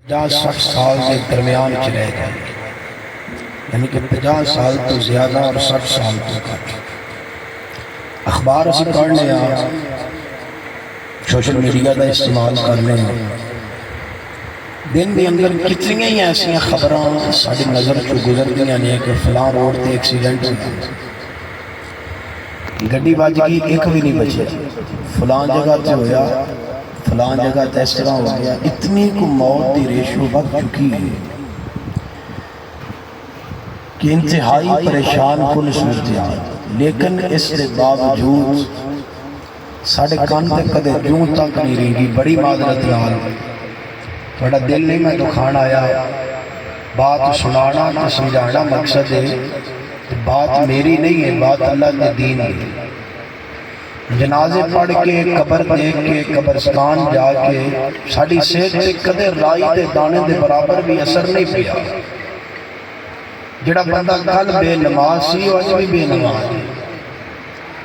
50-60 سال کے درمیان چ رہ گئے، یعنی کہ 50 سال تو زیادہ اور 60 سال تو کٹ۔ اخبار اسی پڑھنے سوشل میڈیا کا استعمال کرنے دن کے اندر کتنی ہی ایسا خبراں ساری نظر چ گزرتی ہیں کہ فلاں روڈ تے ایکسیڈنٹ ہوا، گڈی بج گئی ایک بھی نہیں بچے، فلاں جگہ تے ہویا، فلاں جگہ تے اس طرح ہو گیا۔ اتنی کو موت دی ریشو بڑھ چکی ہے کہ انتہائی پریشان کن صورتحال، لیکن اس کے باوجود ساڑھے کان تے کدے جوں تک نہیں رہی۔ بڑی معذرت نال بڑا دل نہیں میں دکھان آیا، بات سنانا تو سمجھانا مقصد ہے، بات میری نہیں ہے، بات اللہ کے دین ہے۔ جنازے پڑھ کے قبر دیکھ کے قبرستان جا کے ساڑھی صحت تے کدے رائی دے دانے دے برابر بھی اثر نہیں پیا۔ جڑا بندہ کل بے نماز سی وہ اج بھی بے نماز ہے،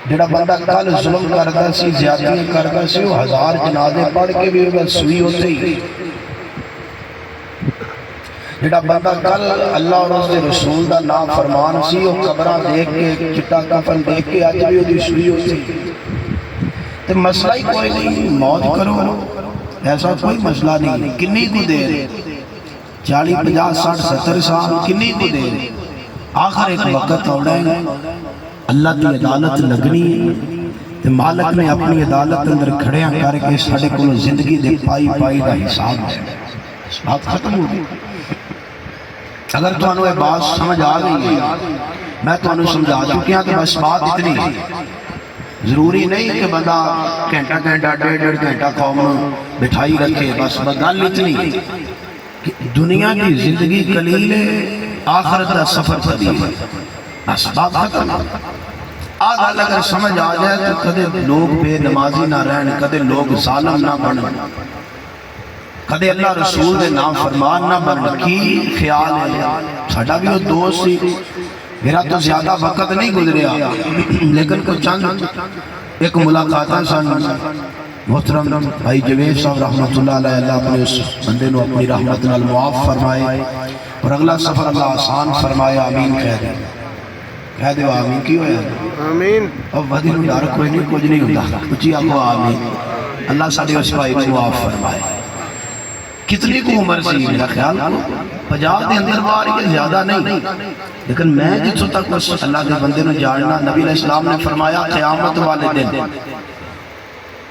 جڑا بندہ کل ظلم کرتا سی زیادتی کرتا سی وہ 1000 جنازے پڑھ کے بھی وہ سوئی ہوتے ہی۔ جڑا بندہ کل اللہ اور اس کے رسول دا نام فرمان سی وہ قبران دیکھ کے چٹا کفن دیکھ کے آج بھی وہ دی سوئی ہوتی ہی۔ تو مسئلہ ہی کوئی نہیں، موت کرو، ایسا کوئی مسئلہ نہیں۔ کنی کو دیر 40 50 60 70 سال کنی کو دیر، آخر ایک وقت ہونا ہے اللہ کی عدالت لگنی ہے، تو مالک نے اپنی عدالت اندر کھڑیاں کر کے ساڑھے کو زندگی دے پائی پائی دا حساب ہے، بات ختم ہو گئی۔ اگر تو انہوں نے بات سمجھ آ گئی ہے، میں تو انہوں سمجھا چکیا کہ بس بات اتنی ہے۔ ضروری نہیں کہ بندہ گھنٹہ گھنٹہ ڈیڑھ گھنٹہ قوم بٹھائی رکھے، بس گل اتنی ہے کہ دنیا کی زندگی قلیل ہے، آخرت کا سفر قلیل ہے، بس بات ختم۔ گل اگر سمجھ آ جائے تو کدے لوگ بے نمازی نہ رہن، کدے لوگ ظالم نہ بنن، کدے اللہ رسول دے نام فرمان نہ بنن۔ کی خیال ہے ساڑھا بھی وہ دوست سی، میرا تو زیادہ وقت نہیں گزریا لیکن کچھ چند ایک ملاقاتاں سن۔ محترم بھائی جوید صاحب رحمت اللہ علیہ، اللہ اپنے اس بندے نو اپنی رحمت نال معاف فرمائے اور اگلا سفر اللہ آسان فرمائے، آمین کہہ دے آمین۔ کی ہویا آمین؟ اب ودی نو ڈر کوئی نہیں، کچھ نہیں ہوتا، کچھ آگو آمین۔ اللہ ساڑھے اس بھائی کو معاف فرمائے۔ کتنی کو عمر سی میرا خیال 50 دے اندر بار یہ زیادہ نہیں، لیکن میں جتوں تک اس اللہ کے بندے نے جاننا، نبی علیہ السلام نے فرمایا قیامت والے دن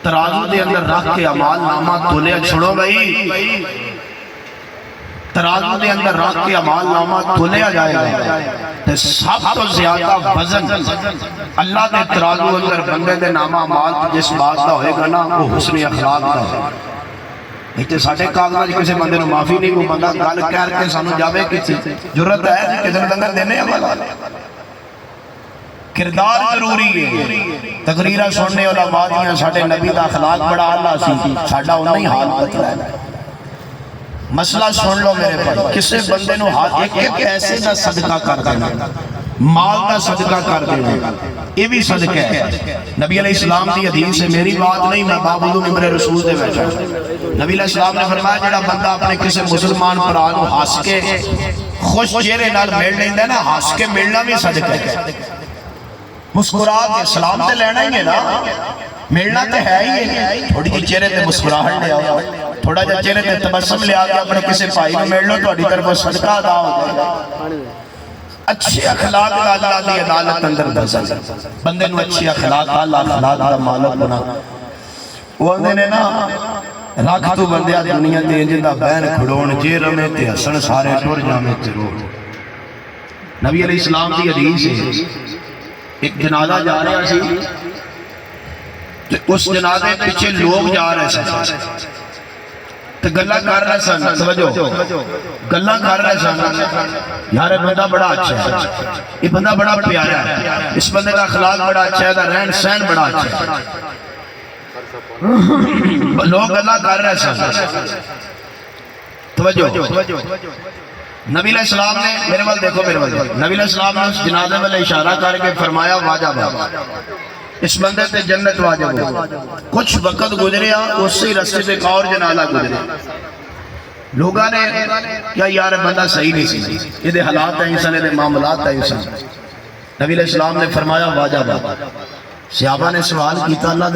ترازو دے اندر رکھ کے اعمال نامہ تولے چھوڑو بھائی، ترازو دے اندر رکھ کے اعمال نامہ تولے جائے گا، تو سب تو زیادہ وزن اللہ دے ترازو اندر بندے دے نامہ اعمال جس بات دا ہوئے گا نا وہ حسن اخلاق دا ہوئے گا۔ ایتے ساڑھے کاغذ کسی بندے نو معافی نہیں، کو بندہ گل کر کے سانو جاوے کسی ضرورت ہے کسی نے لنگر دینے والا۔ کردار ضروری ہے، تقریرہ سننے علماء دیاں ساڑھے نبی دا اخلاق بڑا اللہ سی، ساڑھا انہوں ہی حال بتلا ہے۔ مسئلہ سن لو میرے پاس، کسے بندے نو ایک ایک ایسے دا صدقہ کر دینا، مال دا صدقہ کر دینا، یہ بھی صدقہ ہے۔ نبی علیہ السلام دی حدیث ہے، میری بات نہیں، میں بابودو ممبر رسول دے بیٹھا۔ نبی علیہ السلام نے فرمایا جڑا بندہ اپنے کسی مسلمان پرانو ہاس کے خوش چہرے نال مل لیندے نا، ہاس کے ملنا بھی صدقہ ہے۔ مسکرا کے سلام تے لینا ہی ہے نا، ملنا تے ہے ہی ہے، تھوڑی جی چہرے تے مسکراہٹ لے آؤ، تھوڑا جا چہرے تے تبسم لے آگے اپنے کسی بھائی میں مل لو تو اڈی طرف صدقہ ادا ہو جائے۔ اچھے اخلاق کا اللہ دی عدالت اندر دزل، بندے نو اچھے اخلاق اللہ اخلاق دا مالک بنا۔ وہ اندے نے نا رکھ تو بندیا دنیا دے جندہ بین کھڑون جے رمے تے حسن سارے ٹور جامے تے روڑ۔ نبی علیہ السلام دی حدیث ہے، ایک جنازہ جا رہا سی، اس جنازے پیچھے لوگ جا رہے سن، تو گلہ کر رہے سن، سمجھو گلہ کر رہے سن، یار بندہ بڑا اچھا ہے، یہ بندہ بڑا پیارا ہے، اس بندے کا اخلاق بڑا اچھا ہے، رہن سہن بڑا اچھا ہے۔ لوگ گلہ کر رہے سن، توجہ نبی علیہ السلام نے میرے وال دیکھو، میرے وال دیکھو، نبی علیہ السلام نے اس جنازے والے اشارہ کر کے فرمایا واجب اس بندے تے جنت واجب ہو۔ کچھ وقت گزریا، اس سے رستے سے ایک اور جنازہ گزریا، لوگوں نے کیا یار بندہ صحیح نہیں سی، یہ حالات ہیں انسان، یہ معاملات ہیں انسان. نبی علیہ السلام نے فرمایا واجب. صحابہ نے سوال کیتا اللہ